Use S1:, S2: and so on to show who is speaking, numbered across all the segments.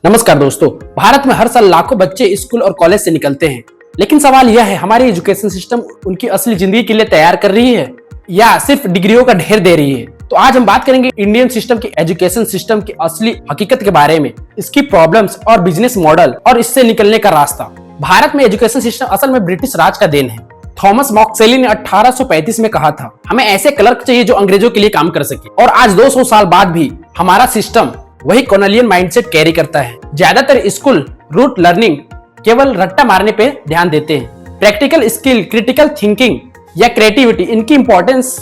S1: नमस्कार दोस्तों, भारत में हर साल लाखों बच्चे स्कूल और कॉलेज से निकलते हैं। लेकिन सवाल यह है, हमारी एजुकेशन सिस्टम उनकी असली जिंदगी के लिए तैयार कर रही है या सिर्फ डिग्रियों का ढेर दे रही है। तो आज हम बात करेंगे इंडियन सिस्टम की एजुकेशन सिस्टम की असली हकीकत के बारे में, इसकी प्रॉब्लम्स और बिजनेस मॉडल और इससे निकलने का रास्ता। भारत में एजुकेशन सिस्टम असल में ब्रिटिश राज का देन है। थॉमस मॉक्सेली ने 1835 में कहा था, हमें ऐसे क्लर्क चाहिए जो अंग्रेजों के लिए काम कर सके। और आज 200 साल बाद भी हमारा सिस्टम वही कॉलोनियल माइंडसेट कैरी करता है। ज्यादातर स्कूल रूट लर्निंग केवल रट्टा मारने पे ध्यान देते हैं। प्रैक्टिकल स्किल, क्रिटिकल थिंकिंग या क्रिएटिविटी इनकी इंपॉर्टेंस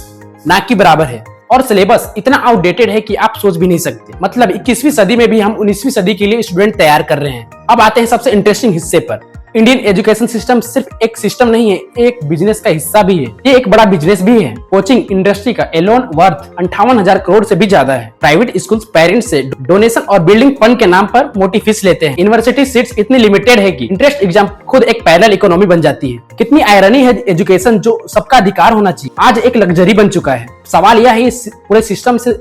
S1: ना की बराबर है। और सिलेबस इतना आउटडेटेड है कि आप सोच भी नहीं सकते। मतलब 21वीं सदी में भी हम 19वीं सदी के लिए स्टूडेंट तैयार कर रहे हैं। अब आते हैं सबसे इंटरेस्टिंग हिस्से पर। इंडियन एजुकेशन सिस्टम सिर्फ एक सिस्टम नहीं है, एक बिजनेस का हिस्सा भी है। ये एक बड़ा बिजनेस भी है। कोचिंग इंडस्ट्री का एलोन वर्थ 58,000 करोड़ से भी ज्यादा है। प्राइवेट स्कूल्स पेरेंट्स से डोनेशन और बिल्डिंग फंड के नाम पर मोटी फीस लेते हैं। यूनिवर्सिटी सीट्स इतनी लिमिटेड है कि इंटरेस्ट एग्जाम खुद एक पैरेलल इकोनॉमी बन जाती है। कितनी आयरनी है, एजुकेशन जो सबका अधिकार होना चाहिए आज एक लग्जरी बन चुका है। सवाल यह है, इस पूरे सिस्टम से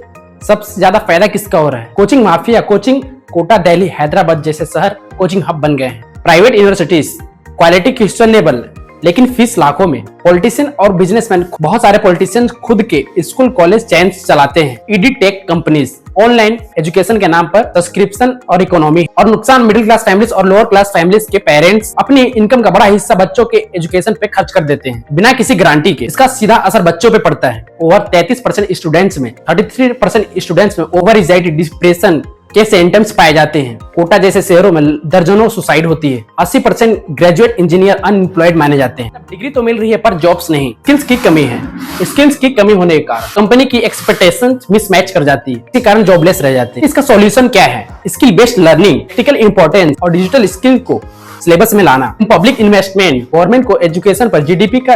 S1: सबसे ज्यादा फायदा किसका हो रहा है? Coaching mafia, coaching Kota, Delhi, Hyderabad जैसे शहर कोचिंग हब बन गए हैं। प्राइवेट यूनिवर्सिटीज क्वालिटी क्वेश्चनेबल लेकिन फीस लाखों में। पॉलिटिशियन और बिजनेसमैन, बहुत सारे पॉलिटिशियन खुद के स्कूल कॉलेज चेन्स चलाते हैं। ED tech companies online education के नाम पर सब्सक्रिप्शन और इकोनॉमी। और नुकसान मिडिल क्लास फैमिलीज और लोअर क्लास फैमिलीज के पेरेंट्स अपनी इनकम का बड़ा हिस्सा बच्चों के एजुकेशन पे खर्च कर देते हैं बिना किसी गारंटी के। इसका सीधा असर बच्चों पे पड़ता है। ओवर 33% स्टूडेंट्स में, 33% स्टूडेंट्स में ओवर एंजाइटी, डिप्रेशन के सिम्टम्स पाए जाते हैं। कोटा जैसे शहरों में दर्जनों सुसाइड होती है। 80% ग्रेजुएट इंजीनियर अनएम्प्लॉयड माने जाते हैं। डिग्री तो मिल रही है पर जॉब्स नहीं। स्किल्स की कमी है। स्किल्स की कमी होने के कारण कंपनी की एक्सपेक्टेशंस मिसमैच कर जाती है, इसी कारण जॉबलेस रह जाते हैं। इसका सॉल्यूशन क्या है? Skill based learning, practical importance और डिजिटल स्किल को सिलेबस में लाना। पब्लिक इन्वेस्टमेंट, गवर्नमेंट को एजुकेशन पर जीडीपी का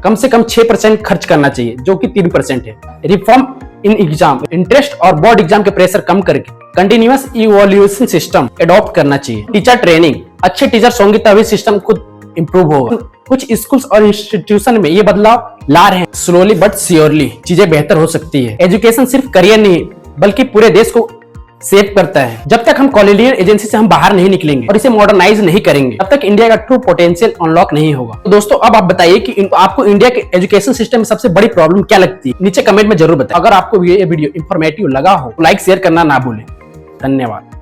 S1: कम से कम 6% खर्च करना चाहिए, जो कि 3% है। रिफॉर्म इन एग्जाम, इंटरेस्ट और बोर्ड एग्जाम के प्रेशर कम करके कंटिन्यूअस इवोल्यूशन सिस्टम अडॉप्ट करना चाहिए। टीचर ट्रेनिंग, अच्छे टीचर्स होंगे तभी सिस्टम खुद इंप्रूव होगा। कुछ स्कूल्स और इंस्टीट्यूशन में ये बदलाव ला रहे हैं। स्लोली बट श्योरली चीजें बेहतर हो सकती है। एजुकेशन सिर्फ करियर नहीं बल्कि पूरे देश को सेव करता है। जब तक हम कॉलोनियल एजेंसी से हम बाहर नहीं निकलेंगे और इसे मॉडर्नाइज नहीं करेंगे, तब तक इंडिया का ट्रू पोटेंशियल अनलॉक नहीं होगा। तो दोस्तों, अब आप बताइए कि आपको इंडिया के एजुकेशन सिस्टम में सबसे बड़ी प्रॉब्लम क्या लगती है? नीचे कमेंट में जरूर बताएं। अगर आपको ये वीडियो इंफॉर्मेटिव लगा हो तो लाइक शेयर करना ना भूलें। धन्यवाद।